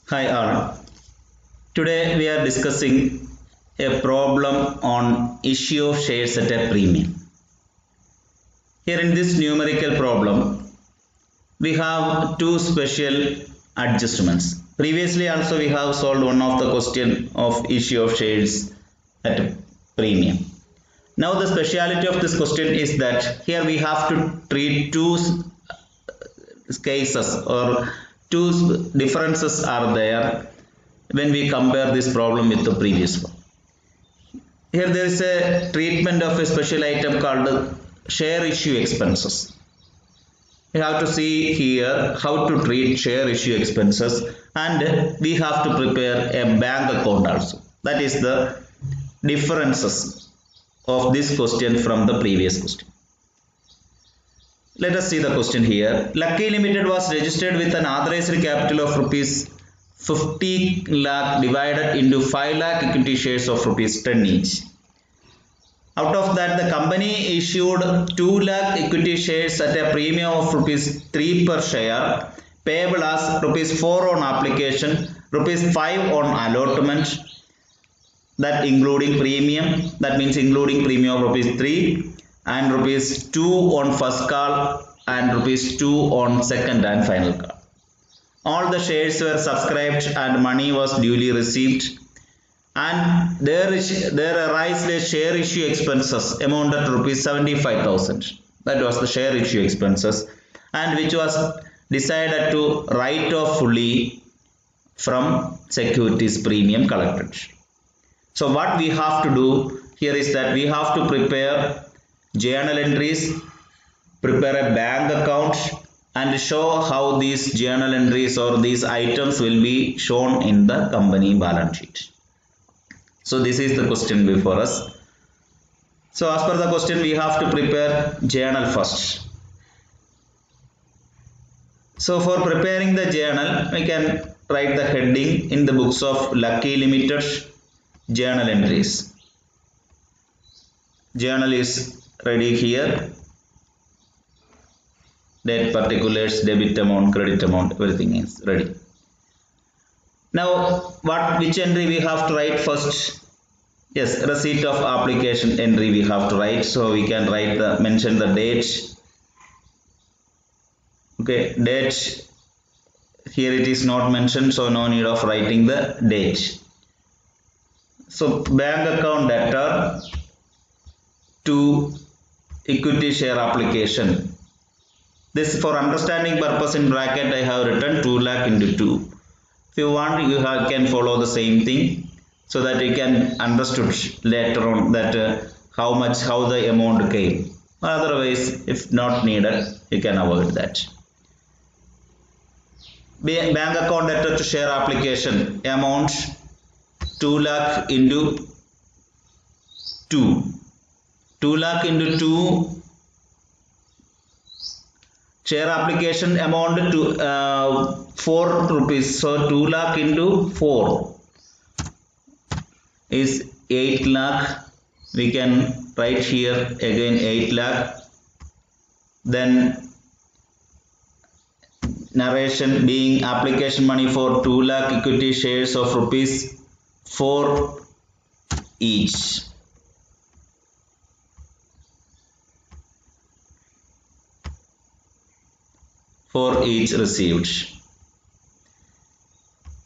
Hi all. Today we are discussing a problem on issue of shares at a premium. Here in this numerical problem, we have two special adjustments. Previously also we have solved one of the question of issue of shares at a premium. Now the speciality of this question is that here we have to treat two cases or two differences are there when we compare this problem with the previous one. Here there is a treatment of a special item called share issue expenses. We have to see here how to treat share issue expenses, and we have to prepare a bank account also. That is the differences of this question from the previous question. Let us see the question here. Lucky Limited was registered with an authorized capital of rupees 50 lakh divided into 5 lakh equity shares of rupees 10 each. Out of that, the company issued 2 lakh equity shares at a premium of rupees 3 per share, payable as rupees 4 on application, rupees 5 on allotment, that including premium, that means including premium of rupees 3, and rupees 2 on first call and rupees 2 on second and final call. All the shares were subscribed and money was duly received, and there arise the share issue expenses amounted to rupees 75,000. That was the share issue expenses, and which was decided to write off fully from securities premium collected. So what we have to do here is that we have to prepare journal entries, prepare a bank account, and show how these journal entries or these items will be shown in the company balance sheet. So this is the question before us. So as per the question, we have to prepare journal first. So for preparing the journal, we can write the heading in the books of Lucky Limited journal entries. Journal is ready here. Date particulars, debit amount, credit amount, everything is ready. Now which entry we have to write first? Yes, receipt of application entry we have to write. So we can mention the date. Okay, date here it is not mentioned, so no need of writing the date. So bank account debtor to equity share application. This for understanding purpose in bracket I have written 2 lakh into 2. If you want, you can follow the same thing so that you can understood later on that how the amount came. Otherwise, if not needed, you can avoid that. Bank account debtor to share application amount 2 lakh into 2. 2 lakh into 2 share application amount to 4 rupees. So 2 lakh into 4 is 8 lakh. We can write here again 8 lakh. Then narration being application money for 2 lakh equity shares of rupees 4 each. For each received.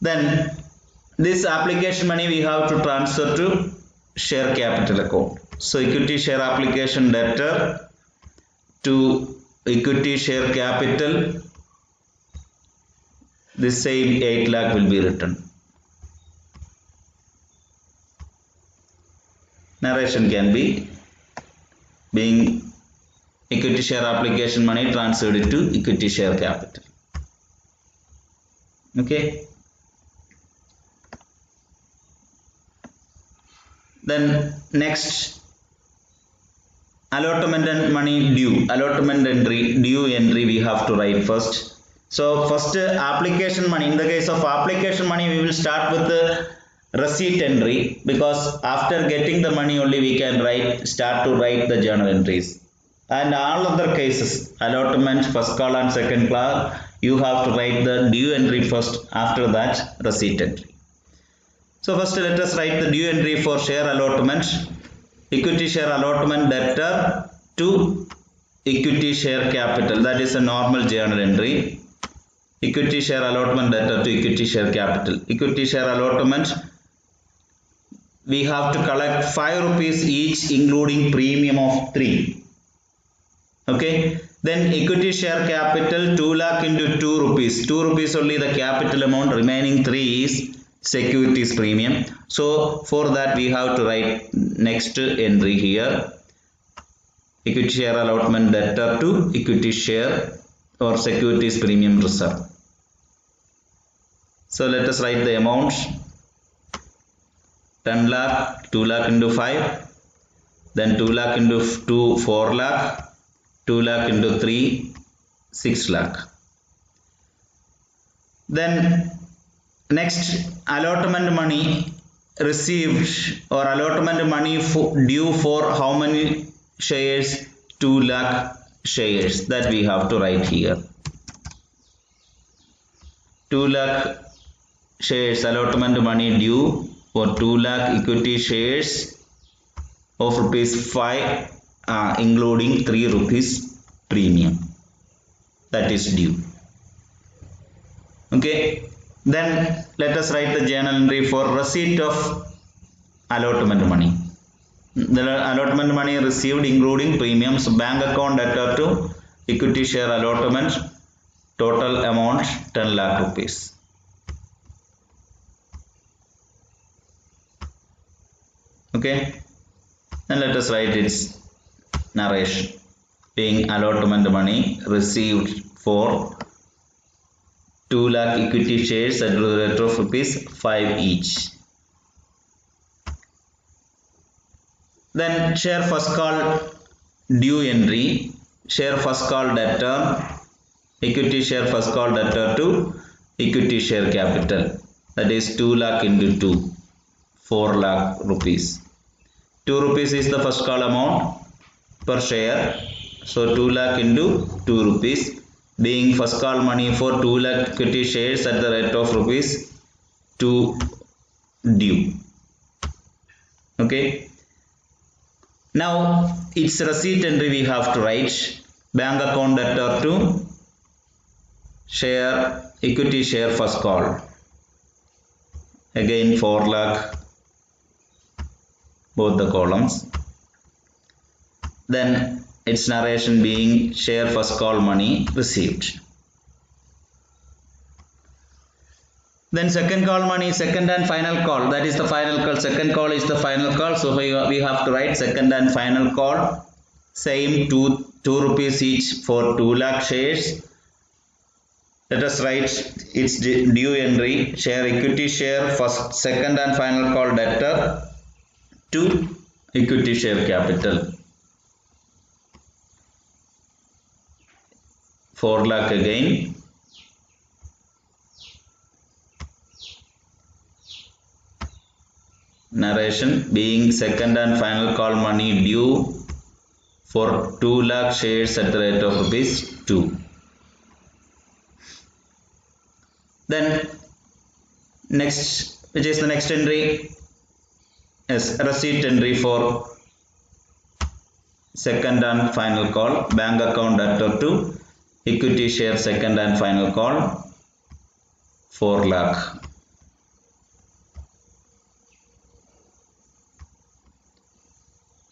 Then this application money we have to transfer to share capital account. So equity share application debtor to equity share capital, this same 8 lakh will be written. Narration can be being equity share application money transferred to equity share capital. Okay. Then next, allotment and money due. Allotment entry, due entry we have to write first. So first application money. In the case of application money, we will start with the receipt entry, because after getting the money only we can start to write the journal entries. And all other cases, allotment, first call and second call, you have to write the due entry first, after that receipt entry. So first let us write the due entry for share allotment. Equity share allotment debtor to equity share capital, that is a normal journal entry. Equity share allotment debtor to equity share capital. Equity share allotment, we have to collect 5 rupees each including premium of 3. Okay, then equity share capital 2 lakh into 2 rupees. 2 rupees only the capital amount, remaining 3 is securities premium. So for that we have to write next entry here. Equity share allotment debtor to equity share or securities premium reserve. So let us write the amounts. 10 lakh, 2 lakh into 5, then 2 lakh into 2, 4 lakh, 2 lakh into 3, 6 lakh. Then next, allotment money received or allotment money due for how many shares? 2 lakh shares, that we have to write here. 2 lakh shares allotment money due for 2 lakh equity shares of rupees 5 including 3 rupees premium, that is due. Okay, then let us write the journal entry for receipt of allotment money. The allotment money received including premiums, bank account debtor to equity share allotment, total amount 10 lakh rupees. Okay, then let us write its narration, being allotment money received for 2 lakh equity shares at the rate of rupees 5 each. Then share first call due entry, share first call debtor, equity share first call debtor to equity share capital, that is 2 lakh into 2, 4 lakh rupees. 2 rupees is the first call amount per share, so 2 lakh into 2 rupees, being first call money for 2 lakh equity shares at the rate of rupees 2 due. Okay, now its receipt entry we have to write. Bank account debtor to share equity share first call, again 4 lakh, both the columns. Then its narration being share first call money received. Then second call money, second and final call, that is the final call. Second call is the final call, so we have to write second and final call. Same 2 rupees each for 2 lakh shares. Let us write its due entry, share equity share first, second and final call debtor to equity share capital, 4 lakh again. Narration being second and final call money due for 2 lakh shares at the rate of rupees 2. Then next, which is the next entry? Yes, receipt entry for second and final call, bank account debtor to equity share second and final call, 4 lakh.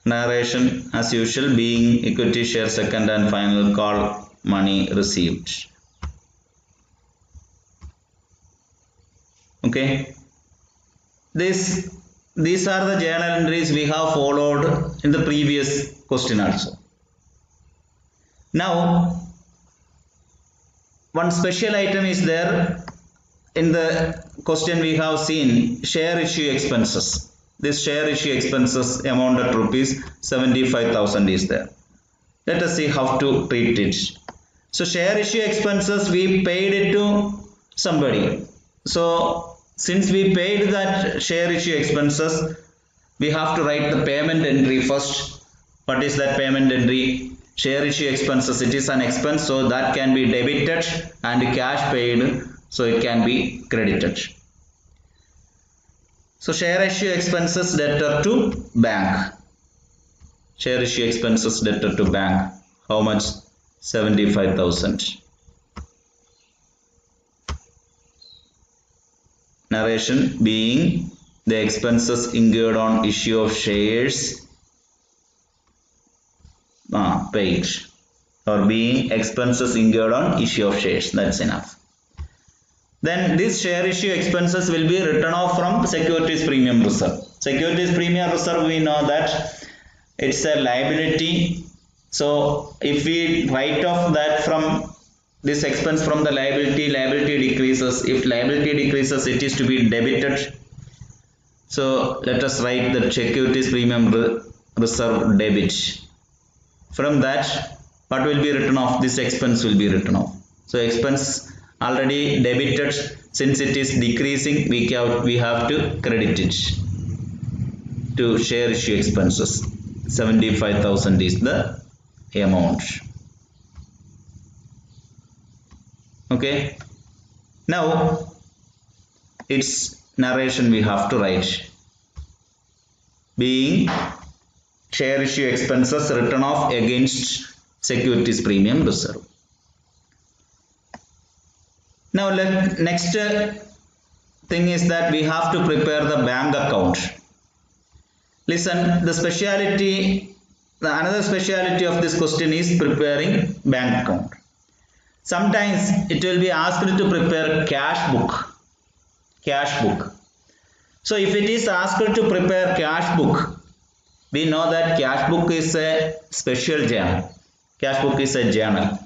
Narration as usual being equity share second and final call money received. Okay, these are the journal entries we have followed in the previous question also. Now one special item is there in the question. We have seen share issue expenses. This share issue expenses amounted to rupees 75,000 is there. Let us see how to treat it. So share issue expenses, we paid it to somebody. So since we paid that share issue expenses, we have to write the payment entry first. What is that payment entry? share issue expenses, it is an expense, so that can be debited, and cash paid, so it can be credited. So share issue expenses debtor to bank. Share issue expenses debtor to bank. How much? 75,000. Narration being the expenses incurred on issue of shares paid, or being expenses incurred on issue of shares. That's enough. Then this share issue expenses will be written off from securities premium reserve. Securities premium reserve, we know that it's a liability. So if we write off that from this expense from the liability, liability decreases. If liability decreases, it is to be debited. So let us write the securities premium reserve debit. From that, what will be written off? This expense will be written off. So expense already debited, since it is decreasing, we have to credit it to share issue expenses. 75,000 is the amount. Okay. Now its narration we have to write. Being share issue expenses written off against securities premium reserve. Now next thing is that we have to prepare the bank account. Listen, the speciality, another speciality of this question is preparing bank account. Sometimes it will be asked to prepare cash book. Cash book. So if it is asked to prepare cash book, we know that cash book is a special journal. Cash book is a journal.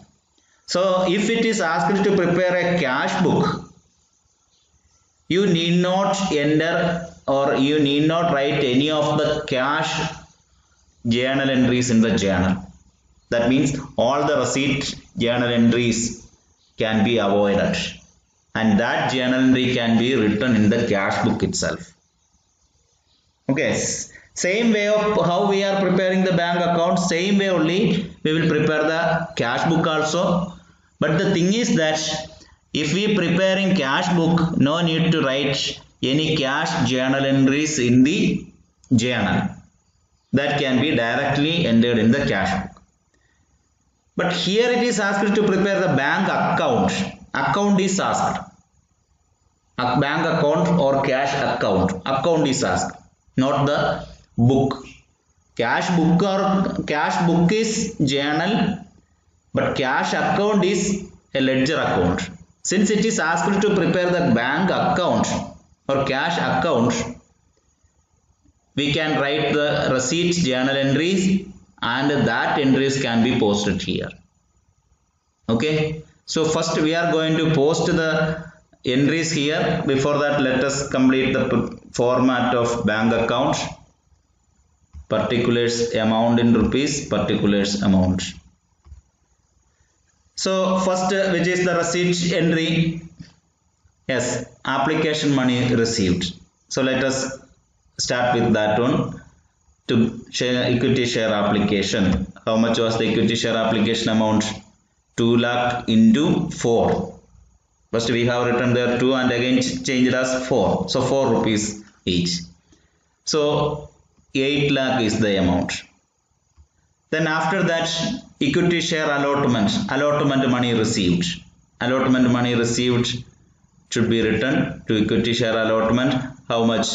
So if it is asked to prepare a cash book, you need not enter or you need not write any of the cash journal entries in the journal. That means all the receipt journal entries can be avoided, and that journal entry can be written in the cash book itself. Okay, same way of how we are preparing the bank account, same way only we will prepare the cash book also. But the thing is that if we preparing cash book, no need to write any cash journal entries in the journal. That can be directly entered in the cash book. But here it is asked to prepare the bank account. Account is asked. A bank account or cash account. Account is asked, not the book. Cash book is journal, but cash account is a ledger account. Since it is asked to prepare the bank account or cash account, we can write the receipt journal entries, and that entries can be posted here. Okay, so first we are going to post the entries here. Before that, let us complete the format of bank account. Particulars amount in rupees, particulars amount. So first, which is the receipt entry? Yes, application money received. So let us start with that one. To share equity share application, how much was the equity share application amount? 2 lakh into 4. First we have written there 2 and again changed as 4. So 4 rupees each. So 8 lakh is the amount. Then after that, equity share allotment money received. Allotment money received should be written to equity share allotment. How much?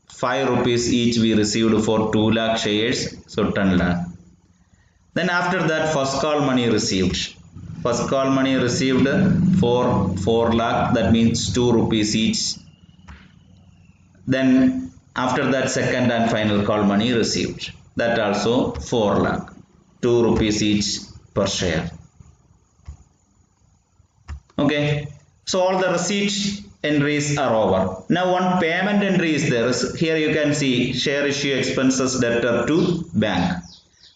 5 rupees each we received for 2 lakh shares, so 10 lakh. Then after that, first call money received. First call money received for 4 lakh, that means 2 rupees each. Then after that, second and final call money received, that also 4 lakh, 2 rupees each per share. Okay, so all the receipt entries are over. Now one payment entry is there. Here you can see share issue expenses debtor to bank.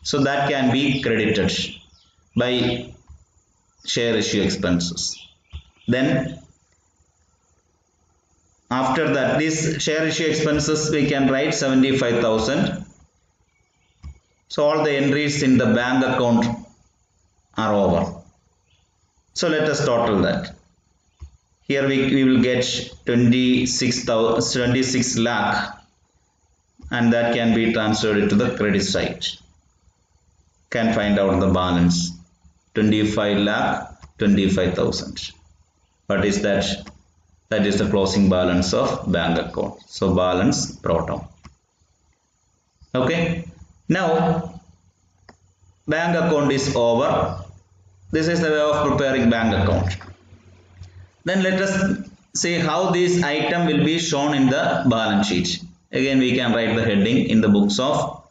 So that can be credited by share issue expenses. Then after that, this share issue expenses we can write 75,000. So all the entries in the bank account are over. So let us total that. Here we will get 26 lakh, and that can be transferred to the credit side. Can find out the balance 25 lakh 25,000. What is that? That is the closing balance of bank account. So balance brought down. Okay. Now bank account is over. This is the way of preparing bank account. Then let us see how this item will be shown in the balance sheet. Again we can write the heading in the books of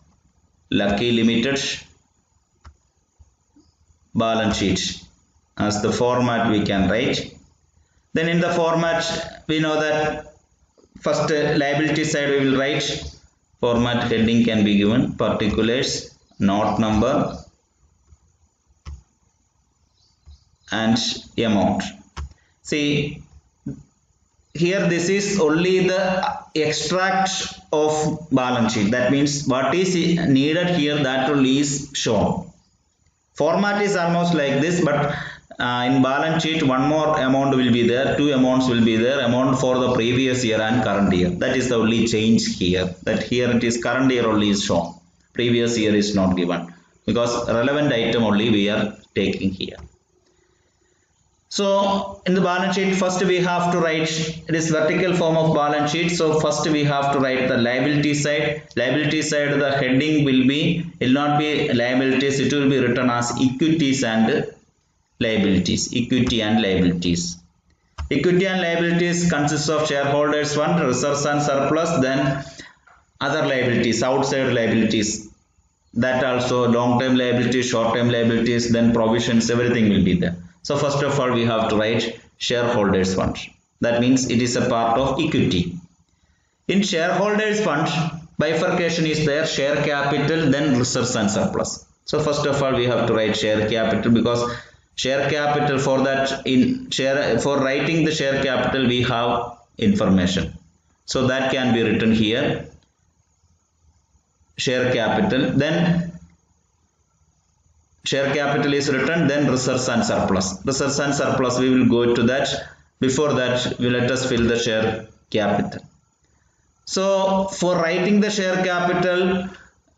Lucky Limited balance sheet. As the format we can write. Then in the format we know that first liability side we will write. Format heading can be given particulars, note number and amount. See here this is only the extract of balance sheet. That means what is needed here, that only is shown. Format is almost like this, but in balance sheet one more amount will be there, two amounts will be there, amount for the previous year and current year. That is the only change here, that here it is current year only is shown, previous year is not given, because relevant item only we are taking here. So in the balance sheet first we have to write, it is vertical form of balance sheet. So first we have to write the liability side. Liability side the heading will not be liabilities, it will be written as equities and liabilities. Equity and liabilities. Equity and liabilities consists of shareholders fund, reserves and surplus, then other liabilities, outside liabilities. That also long term liabilities, short term liabilities, then provisions, everything will be there. So first of all we have to write shareholders fund. That means it is a part of equity. In shareholders fund bifurcation is there, share capital, then reserves and surplus. So first of all we have to write share capital, because share capital, for that for writing the share capital we have information. So that can be written here, share capital, then share capital is written, then reserves and surplus. Reserves and surplus we will go to that. Before that let us fill the share capital. So for writing the share capital,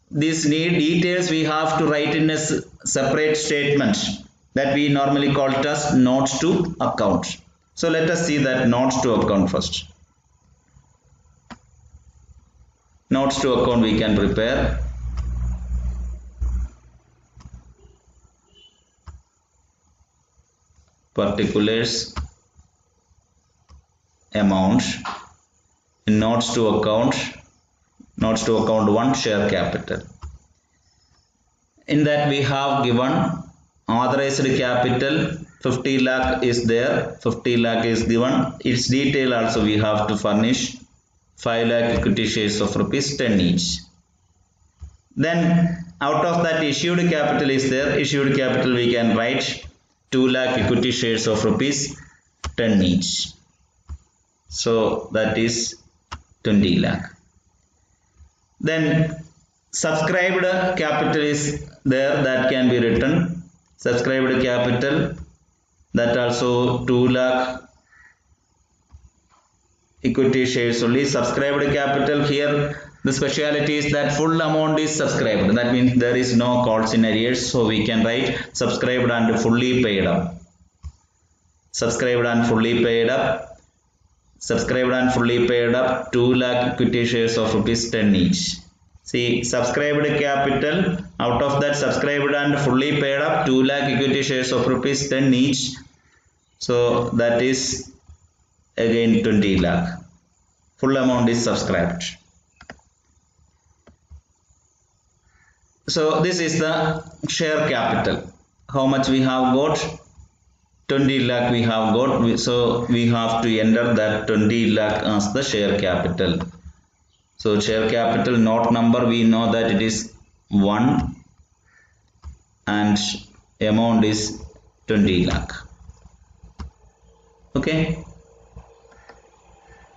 these details we have to write in a separate statement that we normally call it as notes to account. So let us see that notes to account first. Notes to account we can prepare. Particulars, amount. In notes to account 1, share capital. In that we have given authorized capital 50 lakh is there, 50 lakh is given. Its detail also we have to furnish, 5 lakh equity shares of rupees 10 each. Then out of that issued capital is there, issued capital we can write 2 lakh equity shares of rupees 10 each. So that is 20 lakh. Then subscribed capital is there, that can be written, subscribed capital, that also 2 lakh equity shares only. Subscribed capital, here the speciality is that full amount is subscribed. That means there is no calls in arrears. So we can write subscribed and fully paid up. Subscribed and fully paid up. Subscribed and fully paid up 2 lakh equity shares of rupees 10 each. See, subscribed capital, out of that subscribed and fully paid up 2 lakh equity shares of rupees 10 each. So that is again 20 lakh. Full amount is subscribed. So this is the share capital. How much we have got? 20 lakh we have got. So we have to enter that 20 lakh as the share capital. So share capital note number we know that it is 1 and amount is 20 lakh. Okay.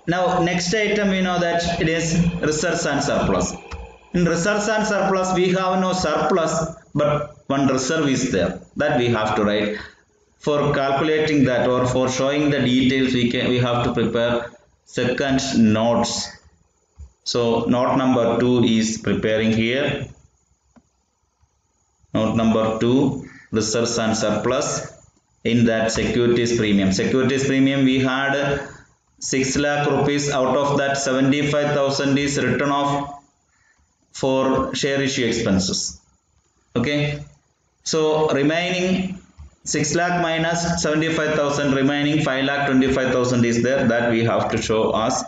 Now next item we know that it is reserves and surplus. In reserves and surplus, we have no surplus, but one reserve is there. That we have to write. For calculating that or for showing the details, we have to prepare second notes. So note number 2 is preparing here. Note number 2, reserves and surplus. In that securities premium. Securities premium we had 6 lakh rupees. Out of that 75,000 is written off for share issue expenses. Okay. So remaining 6 lakh minus 75,000, remaining 5,25,000 is there. That we have to show as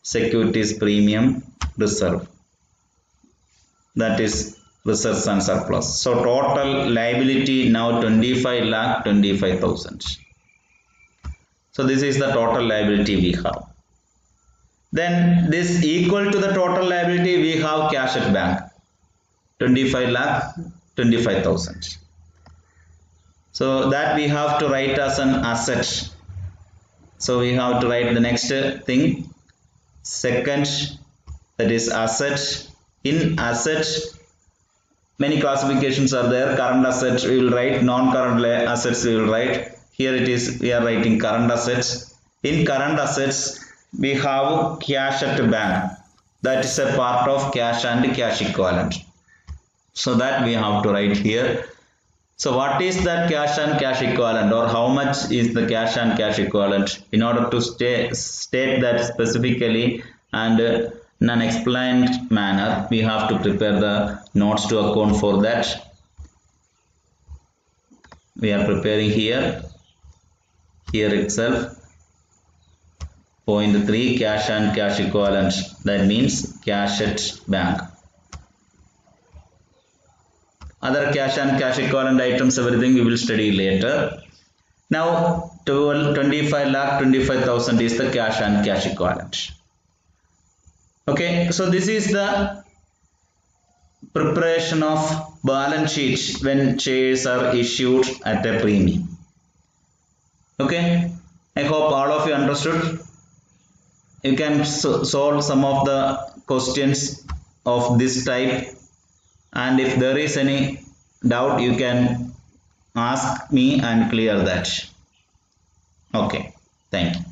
securities premium reserve. That is reserves and surplus. So total liability now 25,25,000. So this is the total liability we have. Then this equal to the total liability we have cash at bank 25,25,000. So that we have to write as an asset. So we have to write the next thing, second, that is asset. In asset, many classifications are there. Current assets we will write, non-current assets we will write. Here it is, we are writing current assets. In current assets we have cash at bank. That is a part of cash and cash equivalent. So that we have to write here. So what is that cash and cash equivalent, or how much is the cash and cash equivalent? In order to state that specifically and in an explained manner, we have to prepare the notes to account for that. We are preparing here itself. Point 3, cash and cash equivalent. That means cash at bank. Other cash and cash equivalent items, everything we will study later. Now 25,25,000 is the cash and cash equivalent. Okay, so this is the preparation of balance sheet when shares are issued at a premium. Okay, I hope all of you understood. You can solve some of the questions of this type, and if there is any doubt you can ask me and clear that. Okay, thank you.